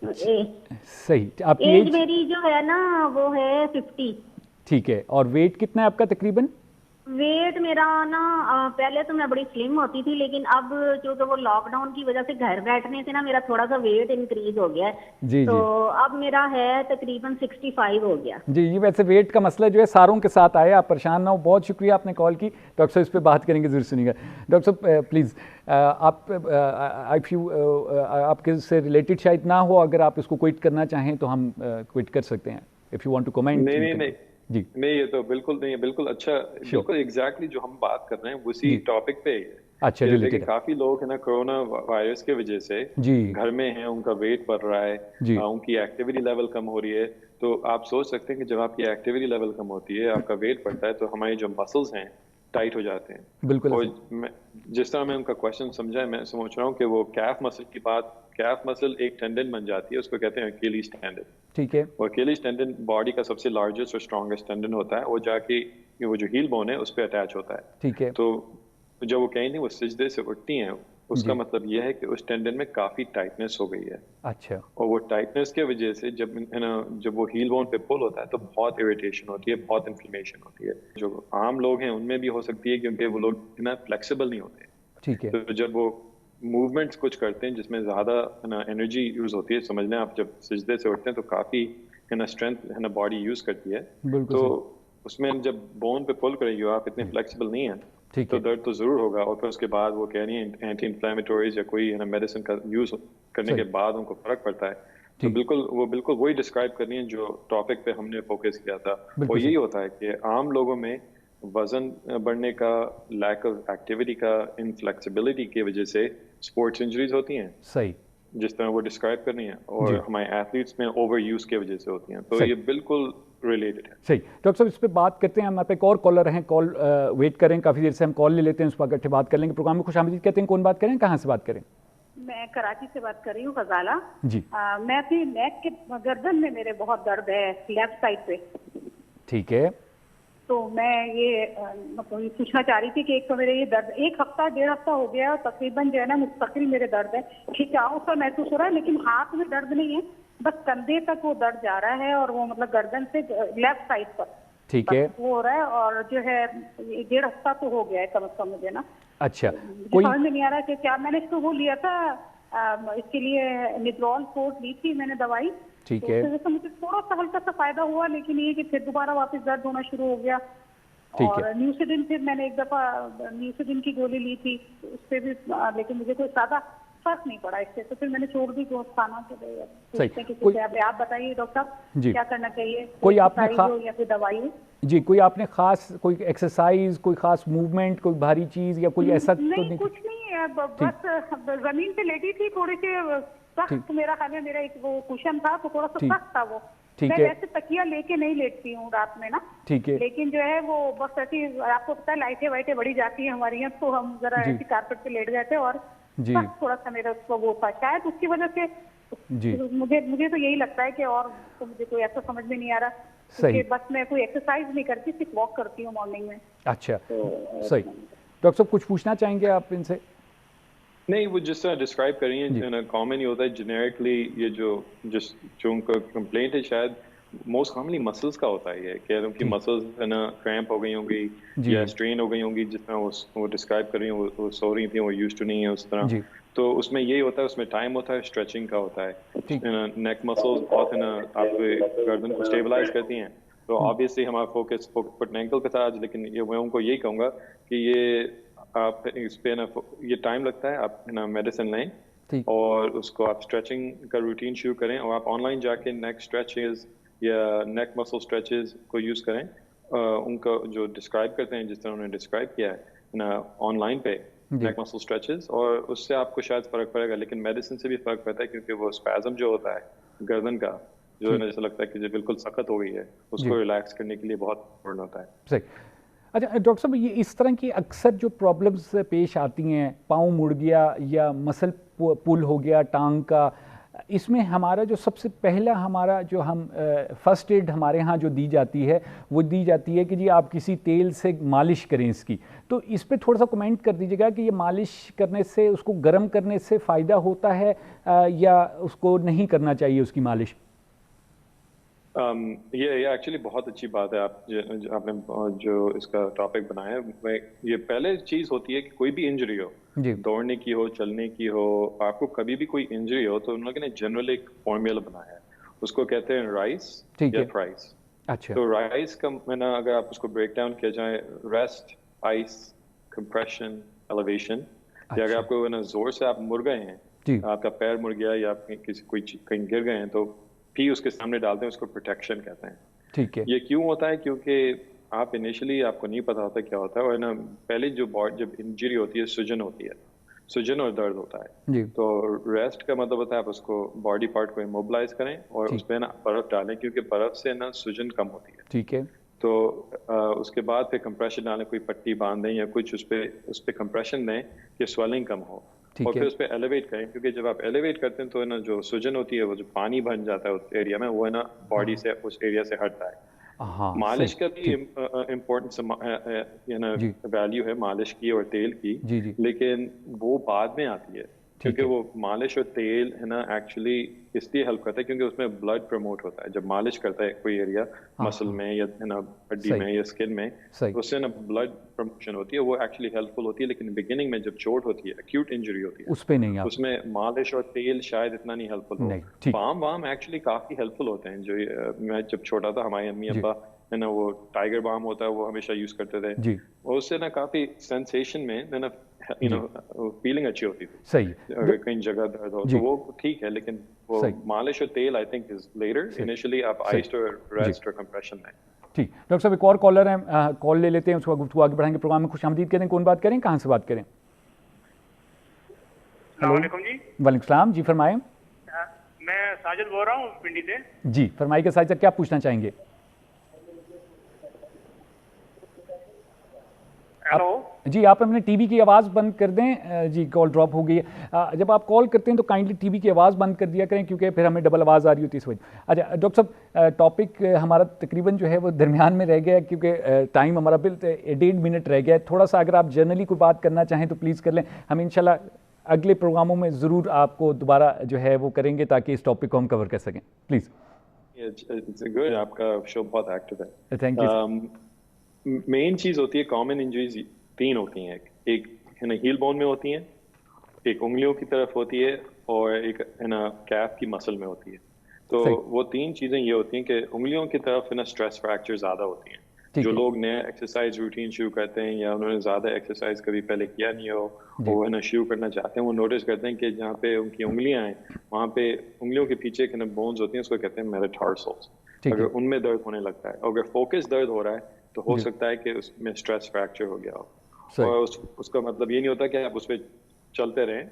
صحیح. آپ کی ایج میری جو ہے نا وہ ہے 50. ٹھیک ہے. اور ویٹ کتنا ہے آپ کا تقریباً؟ ویٹ میرا نا پہلے تو میں بڑی سلم ہوتی تھی, لیکن اب چونکہ وہ لاک ڈاؤن کی وجہ سے گھر بیٹھنے سے نا میرا تھوڑا سا ویٹ انکریز ہو گیا ہے. جی تو اب میرا ہے تقریباً 65 ہو گیا. جی جی. ویسے ویٹ کا مسئلہ جو ہے ساروں کے ساتھ آیا, آپ پریشان نہ ہو. بہت شکریہ آپ نے کال کی. ڈاکٹر صاحب اس پہ بات کریں گے, ضرور سنیے گا. ڈاکٹر صاحب پلیز آپ آپ کے سے ریلیٹڈ شاید نہ ہو, اگر آپ اس کو کوئٹ کرنا چاہیں تو ہم کوئٹ کر سکتے ہیں. If you want to comment. نہیں جی نہیں, یہ تو بالکل نہیں ہے, بالکل اچھا, بالکل ایگزیکٹلی جو ہم بات کر رہے ہیں اسی ٹاپک پہ ہی ہے. اچھا لیکن کافی لوگ ہیں نا کورونا وائرس کی وجہ سے گھر میں ہیں, ان کا ویٹ بڑھ رہا ہے, ان کی ایکٹیویٹی لیول کم ہو رہی ہے. تو آپ سوچ سکتے ہیں کہ جب آپ کی ایکٹیویٹی لیول کم ہوتی ہے, آپ کا ویٹ بڑھتا ہے, تو ہمارے جو مسلز ہیں ٹائٹ ہو جاتے ہیں. بالکل. اور جس طرح میں ان کا کوشچن سمجھا ہے, میں سوچ رہا ہوں کہ وہ کیف مسل کی بات, کیف مسل ایک ٹینڈن بن جاتی ہے, اس کو کہتے ہیں اکیلیز ٹینڈن. ٹھیک ہے. اور اکیلیز ٹینڈن باڈی کا سب سے لارجسٹ اور اسٹرانگسٹ ٹینڈن ہوتا ہے, وہ جا کے وہ جو ہیل بون ہے اس پہ اٹیچ ہوتا ہے. ٹھیک ہے. تو جب وہ کہیں نہیں وہ سجدے سے اٹھتی ہیں, اس کا مطلب یہ ہے کہ اس ٹینڈن میں کافی ٹائٹنس ہو گئی ہے. اچھا. اور وہ ٹائٹنس کی وجہ سے جب وہ ہیل بون پہ پل ہوتا ہے تو بہت اریٹیشن ہوتی ہے, بہت انفلیمیشن ہوتی ہے. جو عام لوگ ہیں ان میں بھی ہو سکتی ہے, کیونکہ وہ لوگ اتنا فلیکسیبل نہیں ہوتے. ٹھیک ہے. تو جب وہ موومنٹس کچھ کرتے ہیں جس میں زیادہ انرجی یوز ہوتی ہے, سمجھ لیں آپ جب سجدے سے اٹھتے ہیں تو کافی اسٹرینتھ باڈی یوز کرتی ہے. تو اس میں جب بون پہ پل کرے گی, آپ اتنے فلیکسیبل نہیں ہیں تو درد تو ضرور ہوگا. اور پھر اس کے بعد وہ کہہ رہی ہیں اینٹی انفلیمیٹوریز یا کوئی میڈیسن کا یوز کرنے کے بعد ان کو فرق پڑتا ہے. تو بالکل وہی ڈسکرائب کرنی ہے جو ٹاپک پہ ہم نے فوکس کیا تھا. وہ یہی ہوتا ہے کہ عام لوگوں میں وزن بڑھنے کا, لیک آف ایکٹیویٹی کا, انفلیکسیبلٹی کی وجہ سے اسپورٹس انجریز ہوتی ہیں. صحیح. جس طرح وہ ڈسکرائب کرنی ہے, اور ہمارے ایتھلیٹس میں اوور یوز کی وجہ سے ہوتی ہیں. تو یہ بالکل ریلیٹڈ ہے. صحیح. ڈاکٹر صاحب اس پہ بات کرتے ہیں. ہمارے پہ ایک اور کالر ہیں, کال ویٹ کریں, کافی دیر سے ہم کال لے لیتے ہیں, اس پر اکٹھے بات کر لیں گے. پروگرام میں خوش آمدید کہتے ہیں. کون بات کریں, کہاں سے بات کریں؟ میں کراچی سے بات کر رہی ہوں, غزالہ. جی. میں اپنی نیک کے گردن میں میرے بہت درد ہے, لیفٹ سائڈ پہ. ٹھیک ہے. تو میں یہ پوچھنا چاہ رہی تھی کہ ایک تو میرے یہ درد 1 ہفتہ 1.5 ہفتہ ہو گیا, تقریباً جو ہے نا مستقل میرے درد ہے, کھینچاؤ سا محسوس ہو رہا ہے, لیکن ہاتھ میں درد نہیں ہے, بس کندھے تک وہ درد جا رہا ہے, اور وہ مطلب گردن سے لیفٹ سائڈ پر. ٹھیک ہے. وہ ہو رہا ہے, اور جو ہے 1.5 ہفتہ تو ہو گیا ہے کم از کم مجھے نا. اچھا. سمجھ میں نہیں آ رہا کہ کیا, میں نے اس کو وہ لیا تھا اس کے لیے نیدرول فورٹ لی تھی میں نے دوائی. ٹھیک ہے. مجھے تھوڑا سا ہلکا سا فائدہ ہوا, لیکن یہ کہ پھر دوبارہ واپس درد ہونا شروع ہو گیا. اور نیوسیڈن پھر میں نے ایک دفعہ نیوسیڈن کی گولی لی تھی, اس سے بھی, لیکن مجھے کوئی زیادہ فرق نہیں پڑا اس سے, تو پھر میں نے چھوڑ دی کھانا کے لیے. آپ بتائیے ڈاکٹر صاحب کیا کرنا چاہیے, کوئی آپ نے یا پھر دوائی؟ جی. کوئی آپ نے خاص کوئی ایکسرسائز, کوئی خاص موومنٹ, کوئی بھاری چیز یا کوئی ایسا؟ نہیں کچھ نہیں, بس زمین پہ لیٹی تھی, تھوڑی سی سخت, میرا خیال ہے میرا ایک وہ کوشن تھا تو تھوڑا سا سخت تھا وہ. میں ویسے تکیہ لے کے نہیں لیٹتی ہوں رات میں نا, لیکن جو ہے وہ بس ایسی, آپ کو پتا ہے لائٹیں وائٹیں بڑی جاتی ہیں ہماری یہاں, تو ہم ذرا ایسی کارپیٹ پہ لیٹ گئے تھے, اور تھوڑا سا میرا اس کو وہ تھا, شاید اس کی وجہ سے. مجھے تو یہی لگتا ہے کہ, اور تو مجھے کوئی ایسا سمجھ میں نہیں آ رہا. صحیح. بس میں کوئی ایکسرسائز نہیں کرتی, صرف واک کرتی ہوں مارننگ میں. اچھا صحیح. ڈاکٹر صاحب کچھ پوچھنا چاہیں گے آپ ان سے؟ نہیں, وہ جس طرح ڈسکرائب کر رہی ہیں کامن ہی ہوتا ہے جنیرکلی, یہ جو ان کا کمپلینٹ ہے شاید موسٹ کامنلی مسلس کا ہوتا ہے, یہ کہ ان کی مسلس ہے نا کریمپ ہو گئی ہوں گی یا اسٹرین ہو گئی ہوں گی, جس طرح وہ ڈسکرائب کر رہی ہیں, وہ سو رہی تھیں, وہ یوز ٹو نہیں ہے اس طرح. تو اس میں یہی ہوتا ہے, اس میں ٹائم ہوتا ہے, اسٹریچنگ کا ہوتا ہے. نیک مسلس بہت ہے نا آپ کے گردن کو اسٹیبلائز کرتی ہیں, تو آبویسلی ہمارا فوکس فٹ اینڈ اینکل پہ تھا آج, لیکن یہ میں ان کو یہی کہوں گا کہ یہ آپ اس پہ نا یہ ٹائم لگتا ہے, آپ نا میڈیسن لیں اور اس کو آپ اسٹریچنگ کا روٹین شروع کریں, اور آپ آن لائن جا کے نیک اسٹریچز یا نیک مسل اسٹریچز کو یوز کریں, ان کا جو ڈسکرائب کرتے ہیں جس طرح انہوں نے ڈسکرائب کیا ہے, آن لائن پہ نیک مسل اسٹریچز, اور اس سے آپ کو شاید فرق پڑے گا, لیکن میڈیسن سے بھی فرق پڑتا ہے کیونکہ وہ اسپیزم جو ہوتا ہے گردن کا, جو ہے جیسا لگتا ہے کہ جو بالکل سخت ہو گئی ہے, اس کو ریلیکس کرنے کے لیے بہت امپورٹنٹ ہوتا ہے. صحیح. اچھا ڈاکٹر صاحب, یہ اس طرح کی اکثر جو پرابلمس پیش آتی ہیں, پاؤں مڑ گیا یا مسل پل ہو گیا ٹانگ کا, اس میں ہمارا جو سب سے پہلا ہمارا جو ہم فرسٹ ایڈ ہمارے ہاں جو دی جاتی ہے وہ دی جاتی ہے کہ جی آپ کسی تیل سے مالش کریں اس کی. تو اس پہ تھوڑا سا کمنٹ کر دیجیے گا کہ یہ مالش کرنے سے, اس کو گرم کرنے سے فائدہ ہوتا ہے یا اس کو نہیں کرنا چاہیے اس کی مالش؟ یہ ایکچولی بہت اچھی بات ہے آپ نے جو اس کا ٹاپک بنایا ہے. یہ پہلے چیز ہوتی ہے کہ کوئی بھی انجری ہو, دوڑنے کی ہو, چلنے کی ہو, آپ کو کبھی بھی کوئی انجری ہو, تو ان لوگوں نے جنرل ایک فارمولا بنایا ہے, اس کو کہتے ہیں رائس یا پرائس. اچھا. تو رائس کا میں نا اگر آپ اس کو بریک ڈاؤن کیا جائے, ریسٹ, آئس, کمپریشن, ایلیویشن. یا اگر آپ کو زور سے آپ مر گئے ہیں, آپ کا پیر مر گیا یا آپ کوئی کہیں گر گئے ہیں, تو پی اس کے سامنے ڈالتے ہیں, اس کو پروٹیکشن کہتے ہیں. ٹھیک ہے. یہ کیوں ہوتا ہے؟ کیونکہ آپ انیشلی آپ کو نہیں پتا ہوتا کیا ہوتا ہے, اور نا پہلے جب انجری ہوتی ہے سجن ہوتی ہے, سجن اور درد ہوتا ہے. تو ریسٹ کا مطلب ہوتا ہے آپ اس کو باڈی پارٹ کو اموبلائز کریں اور اس پہ نا برف ڈالیں, کیونکہ برف سے نا سجن کم ہوتی ہے. ٹھیک ہے. تو اس کے بعد پھر کمپریشن ڈالیں, کوئی پٹی باندھ دیں یا کچھ اس پہ کمپریشن دیں کہ سویلنگ کم ہو, اور پھر اس پہ ایلیویٹ کریں, کیونکہ جب آپ ایلیویٹ کرتے ہیں تو ہے نا جو سجن ہوتی ہے وہ جو پانی بن جاتا ہے اس ایریا میں, وہ ہے نا باڈی سے اس ایریا سے ہٹتا ہے. مالش کا بھی امپورٹنس ویلیو ہے مالش کی اور تیل کی, لیکن وہ بعد میں آتی ہے, کیونکہ وہ مالش اور تیل ہے نا ایکچولی اس لیے ہیلپ کرتا ہے کیونکہ اس میں بلڈ پروموٹ ہوتا ہے. جب مالش کرتا ہے کوئی ایریا مسل میں یا ہے نا ہڈی میں یا اسکن میں, اس سے نا بلڈ پروموشن ہوتی ہے, وہ ایکچولی ہیلپ فل ہوتی ہے. لیکن بگننگ میں جب چوٹ ہوتی ہے, ایکیوٹ انجری ہوتی ہے, اس پہ نہیں, اس میں مالش اور تیل شاید اتنا نہیں ہیلپ فل ہو. بام وام ایکچولی کافی ہیلپ فل ہوتے ہیں. جو میں جب چھوٹا تھا, ہمارے امی ابا ہے نا وہ ٹائیگر بام ہوتا ہے وہ ہمیشہ یوز کرتے تھے, اور اس سے نا کافی سینسیشن میں نا فیلنگ اچھی ہوتی تھی. صحیح. اگر کہیں جگہ درد ہو تو وہ ٹھیک ہے, لیکن وہ مالش اور تیل I think is later. Initially آپ آئس اور ریسٹ اور کمپریشن لیں. ٹھیک. ڈاکٹر صاحب ایک اور کالر ہیں, کال لے لیتے ہیں, اس کو گفتگو آگے بڑھائیں گے. پروگرام میں خوش آمدید کہتے ہیں. کون بات کریں, کہاں سے بات کریں؟ السلام علیکم جی. وعلیکم السلام جی, فرمائیں. میں ساجد بول رہا ہوں پنڈی سے. جی فرمائیے کہ ساجد صاحب کیا پوچھنا چاہیں گے؟ ہیلو جی, آپ اپنے ٹی وی کی آواز بند کر دیں. جی کال ڈراپ ہو گئی ہے. جب آپ کال کرتے ہیں تو کائنڈلی ٹی وی کی آواز بند کر دیا کریں, کیونکہ پھر ہمیں ڈبل آواز آ رہی ہوتی ہے اس وجہ. اچھا ڈاکٹر صاحب, ٹاپک ہمارا تقریباً جو ہے وہ درمیان میں رہ گیا ہے, کیونکہ ٹائم ہمارا 1.5 منٹ رہ گیا ہے. تھوڑا سا اگر آپ جنرلی کوئی بات کرنا چاہیں تو پلیز کر لیں. ہم انشاءاللہ اگلے پروگراموں میں ضرور آپ کو دوبارہ جو ہے وہ کریں گے تاکہ اس ٹاپک کو ہم کور کر سکیں. پلیز. آپ کا شو بہت ایکٹیو ہے. Thank you. مین چیز ہوتی ہے کامن انجریز 3 ہوتی ہیں. ایک ہے نا ہیل بون میں ہوتی ہیں, ایک انگلیوں کی طرف ہوتی ہے, اور ایک ہے نا کیف کی مسل میں ہوتی ہے. تو وہ 3 چیزیں یہ ہوتی ہیں کہ انگلیوں کی طرف ہے نا اسٹریس فریکچر زیادہ ہوتی ہیں. جو لوگ نئے ایکسرسائز روٹین شروع کرتے ہیں یا انہوں نے زیادہ ایکسرسائز کبھی پہلے کیا نہیں ہو, وہ ہے نا شروع کرنا چاہتے ہیں, وہ نوٹس کرتے ہیں کہ جہاں پہ ان کی انگلیاں ہیں وہاں پہ انگلیوں کے پیچھے ہے نا بونز ہوتی ہیں, اس کو کہتے ہیں میٹاٹارسلز. اگر ان میں درد ہونے لگتا ہے, اگر فوکس درد ہو رہا ہے تو ہو سکتا ہے کہ اس میں اسٹریس فریکچر ہو گیا ہو. اور اس کا مطلب یہ نہیں ہوتا کہ آپ اس پہ چلتے رہیں,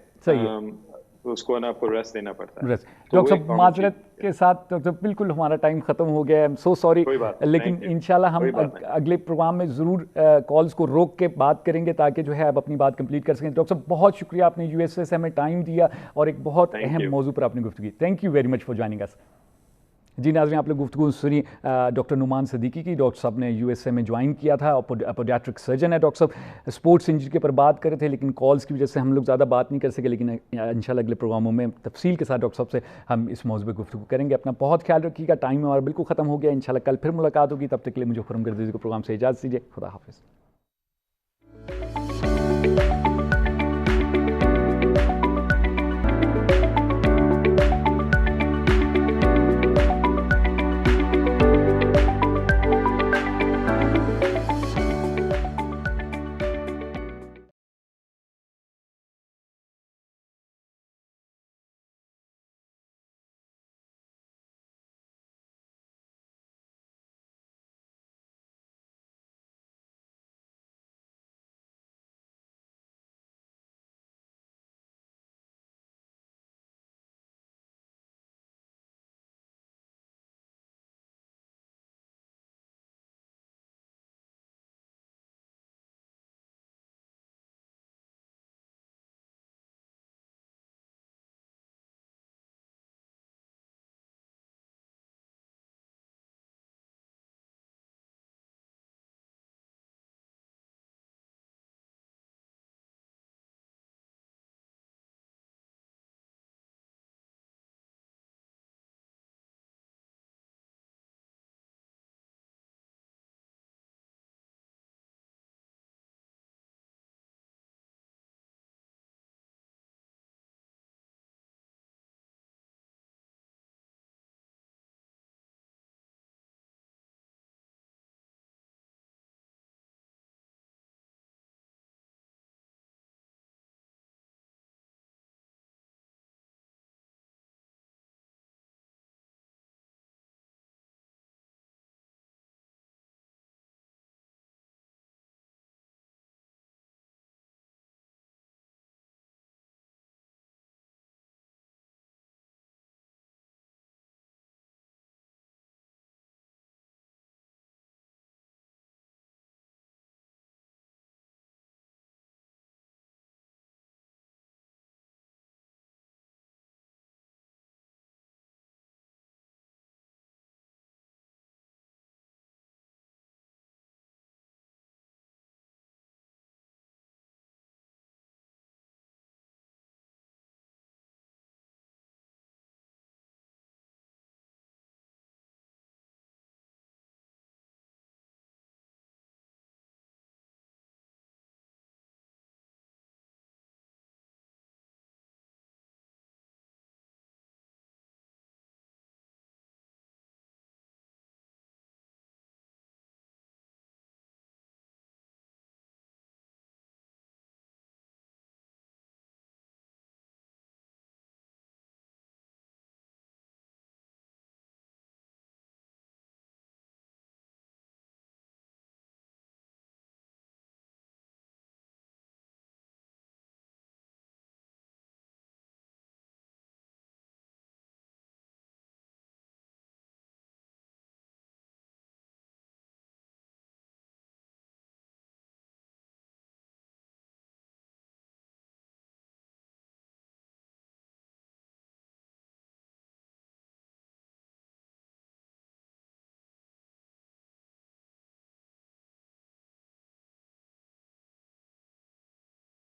اس کو نا آپ کو ریسٹ دینا پڑتا ہے. ڈاکٹر صاحب معذرت کے ساتھ ڈاکٹر بالکل ہمارا ٹائم ختم ہو گیا ہے, ایم سو سوری, لیکن انشاءاللہ ہم اگلے پروگرام میں ضرور کالز کو روک کے بات کریں گے تاکہ جو ہے آپ اپنی بات کمپلیٹ کر سکیں. ڈاکٹر صاحب بہت شکریہ, آپ نے یو ایس اے سے ہمیں ٹائم دیا اور ایک بہت اہم موضوع پر آپ نے گفتگو کی. Thank you very much for joining us. جی ناظرین, آپ نے گفتگو سنی ڈاکٹر نعمان صدیقی کی. ڈاکٹر صاحب نے یو ایس اے میں جوائن کیا تھا, پیڈیاٹرک سرجن ہے. ڈاکٹر صاحب اسپورٹس انجری کے اوپر بات کر رہے تھے, لیکن کالز کی وجہ سے ہم لوگ زیادہ بات نہیں کر سکے, لیکن انشاءاللہ اگلے پروگراموں میں تفصیل کے ساتھ ڈاکٹر صاحب سے ہم اس موضوع پہ گفتگو کریں گے. اپنا بہت خیال رکھیے گا, ٹائم ہمارا بالکل ختم ہو گیا. انشاءاللہ کل پھر ملاقات ہوگی, تب تک کے لیے مجھے خرم گردیزی کو پروگرام سے اجازت دیجیے. خدا حافظ.